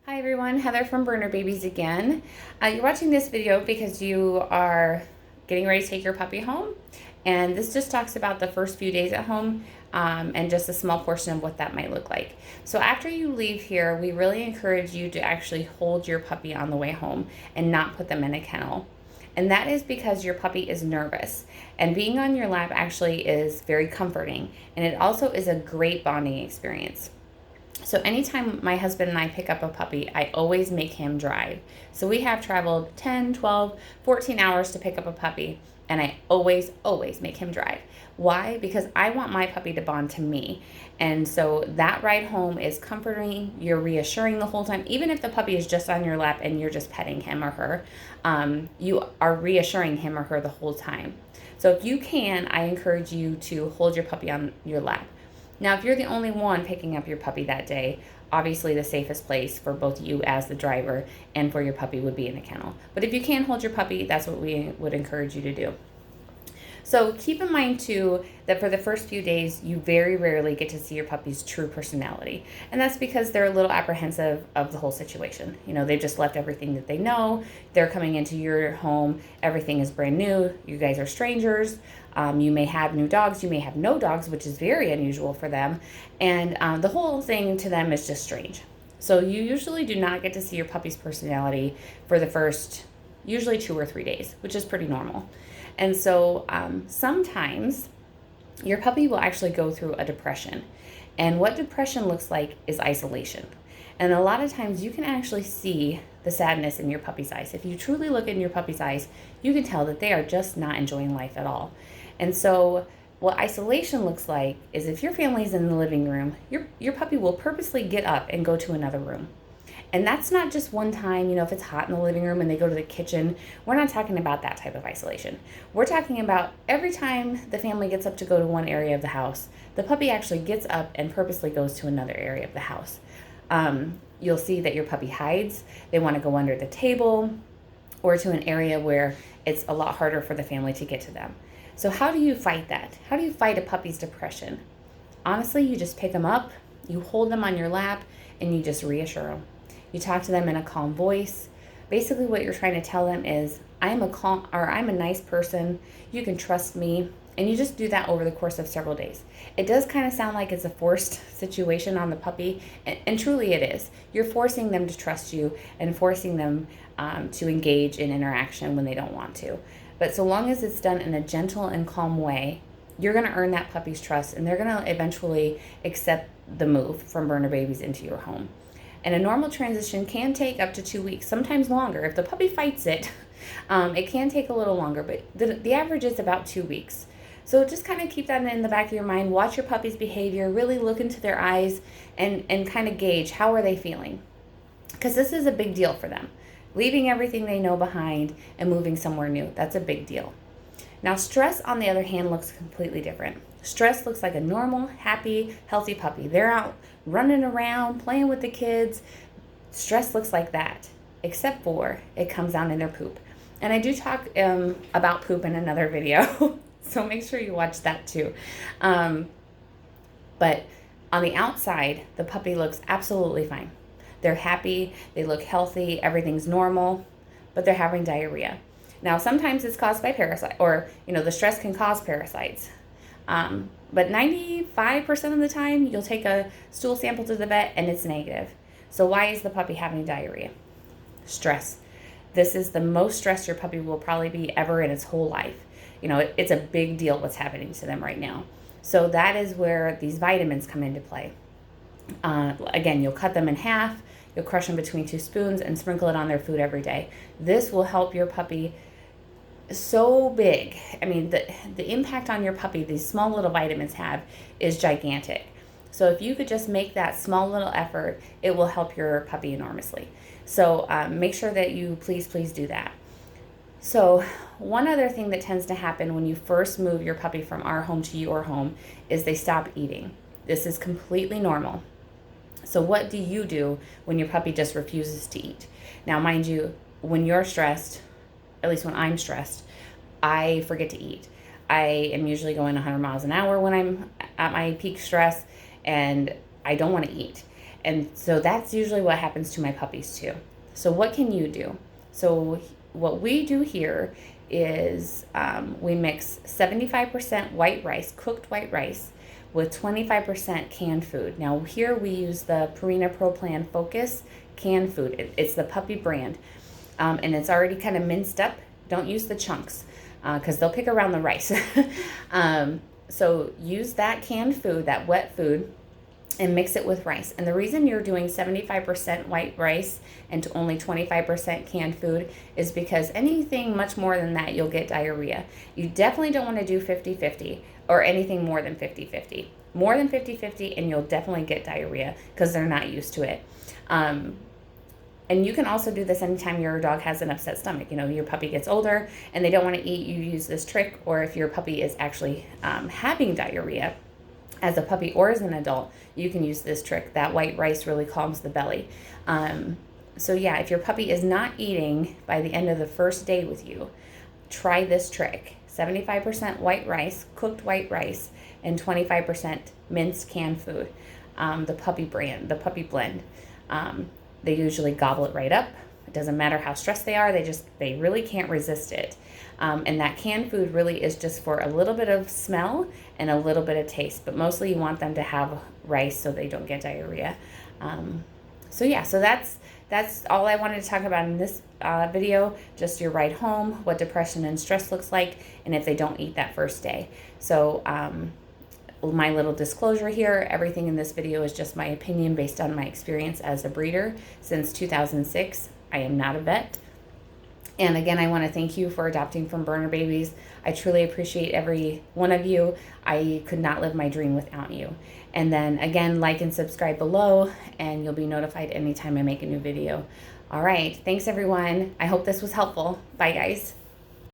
Hi everyone, Heather from Berner Babies again. You're watching this video because you are getting ready to take your puppy home, and this just talks about the first few days at home and just a small portion of what that might look like. So after you leave here, we really encourage you to actually hold your puppy on the way home and not put them in a kennel. And that is because your puppy is nervous, and being on your lap actually is very comforting, and it also is a great bonding experience. So anytime my husband and I pick up a puppy, I always make him drive. So we have traveled 10, 12, 14 hours to pick up a puppy, and I always make him drive. Why? Because I want my puppy to bond to me. And so that ride home is comforting, you're reassuring the whole time. Even if the puppy is just on your lap and you're just petting him or her, you are reassuring him or her the whole time. So if you can, I encourage you to hold your puppy on your lap. Now, if you're the only one picking up your puppy that day, obviously the safest place for both you as the driver and for your puppy would be in a kennel. But if you can hold your puppy, that's what we would encourage you to do. So keep in mind too that for the first few days, you very rarely get to see your puppy's true personality. And that's because they're a little apprehensive of the whole situation. You know, they've just left everything that they know. They're coming into your home. Everything is brand new. You guys are strangers. You may have new dogs. You may have no dogs, which is very unusual for them. And the whole thing to them is just strange. So you usually do not get to see your puppy's personality for the first, usually 2 or 3 days, which is pretty normal. And so sometimes your puppy will actually go through a depression. And what depression looks like is isolation. And a lot of times you can actually see the sadness in your puppy's eyes. If you truly look in your puppy's eyes, you can tell that they are just not enjoying life at all. And so what isolation looks like is if your family's in the living room, your puppy will purposely get up and go to another room. And that's not just one time, if it's hot in the living room and they go to the kitchen. We're not talking about that type of isolation. We're talking about every time the family gets up to go to one area of the house, the puppy actually gets up and purposely goes to another area of the house. You'll see that your puppy hides. They want to go under the table or to an area where it's a lot harder for the family to get to them. So how do you fight that? How do you fight a puppy's depression? Honestly, you just pick them up, you hold them on your lap, and you just reassure them. You talk to them in a calm voice. Basically what you're trying to tell them is, I'm a nice person, you can trust me, and you just do that over the course of several days. It does kind of sound like it's a forced situation on the puppy, and truly it is. You're forcing them to trust you and forcing them to engage in interaction when they don't want to. But so long as it's done in a gentle and calm way, you're going to earn that puppy's trust, and they're going to eventually accept the move from Berner Babies into your home. And a normal transition can take up to 2 weeks, sometimes longer. If the puppy fights it, it can take a little longer, but the average is about 2 weeks. So just kind of keep that in the back of your mind. Watch your puppy's behavior, really look into their eyes and kind of gauge how are they feeling. Because this is a big deal for them. Leaving everything they know behind and moving somewhere new, that's a big deal. Now, stress, on the other hand, looks completely different. Stress looks like a normal, happy, healthy puppy. They're out running around, playing with the kids. Stress looks like that, except for it comes out in their poop. And I do talk about poop in another video, so make sure you watch that too. But on the outside, the puppy looks absolutely fine. They're happy, they look healthy, everything's normal, but they're having diarrhea. Now, sometimes it's caused by parasite, or, the stress can cause parasites. But 95% of the time, you'll take a stool sample to the vet and it's negative. So why is the puppy having diarrhea? Stress. This is the most stress your puppy will probably be ever in its whole life. It's a big deal what's happening to them right now. So that is where these vitamins come into play. Again, you'll cut them in half, you'll crush them between 2 spoons and sprinkle it on their food every day. This will help your puppy so big. I mean, the impact on your puppy these small little vitamins have is gigantic. So if you could just make that small little effort, it will help your puppy enormously. So make sure that you please do that. So one other thing that tends to happen when you first move your puppy from our home to your home is they stop eating. This is completely normal. So what do you do when your puppy just refuses to eat? Now, mind you, when you're stressed, at least when I'm stressed, I forget to eat. I am usually going 100 miles an hour when I'm at my peak stress, and I don't want to eat. And so that's usually what happens to my puppies too. So what can you do? So what we do here is we mix 75% white rice, cooked white rice, with 25% canned food. Now here we use the Purina Pro Plan Focus canned food. It's the puppy brand, and it's already kind of minced up. Don't use the chunks because they'll pick around the rice. So use that canned food, that wet food, and mix it with rice. And the reason you're doing 75% white rice and only 25% canned food is because anything much more than that, you'll get diarrhea. You definitely don't want to do 50-50 or anything more than 50-50. More than 50-50 and you'll definitely get diarrhea because they're not used to it. And you can also do this anytime your dog has an upset stomach. You know, your puppy gets older and they don't want to eat, you use this trick. Or if your puppy is actually having diarrhea, as a puppy or as an adult, you can use this trick. That white rice really calms the belly. So yeah, if your puppy is not eating by the end of the first day with you, try this trick. 75% white rice, cooked white rice, and 25% minced canned food. The puppy brand, the puppy blend. They usually gobble it right up. It doesn't matter how stressed they are, they really can't resist it. And that canned food really is just for a little bit of smell and a little bit of taste, but mostly you want them to have rice so they don't get diarrhea. So yeah, so that's all I wanted to talk about in this video, just your ride home, what depression and stress looks like, and if they don't eat that first day. So my little disclosure here, everything in this video is just my opinion based on my experience as a breeder since 2006. I am not a vet. And again, I want to thank you for adopting from Berner Babies. I truly appreciate every one of you. I could not live my dream without you. And then again, like and subscribe below, and you'll be notified anytime I make a new video. All right, thanks everyone. I hope this was helpful. Bye guys.